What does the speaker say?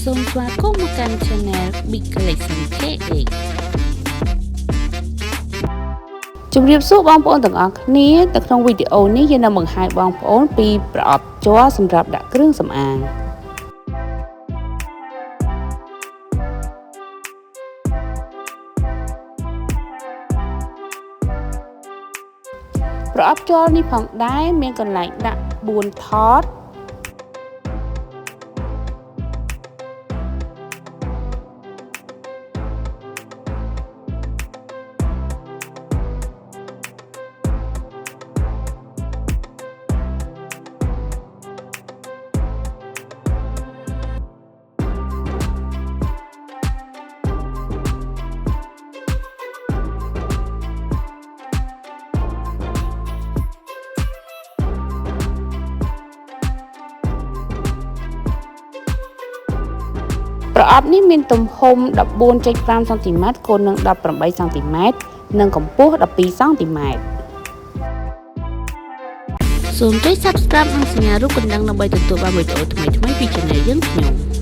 សូមស្វាគមន៍មកកាន់ Channel Big Collection KA ជម្រាបសួរបងប្អូនទាំងអស់គ្នានៅក្នុងវីដេអូនេះយើងនឹងបង្ហាញបងប្អូនពីប្រអប់ជ័រសម្រាប់ដាក់គ្រឿងសម្អាងប្រអប់ជ័រនេះផងដែរមានកន្លែងដាក់4ថតប្រអប់នេះមានទំហំ 14.5 សង់ទីម៉ែត្រ គុណនឹង 18 សង់ទីម៉ែត្រ និងកម្ពស់ 12 សង់ទីម៉ែត្រ សូមចុច Subscribe និងសញ្ញារូបកណ្ដឹងដើម្បីទទួលបានវីដេអូថ្មីៗពី Channel យើងខ្ញុំ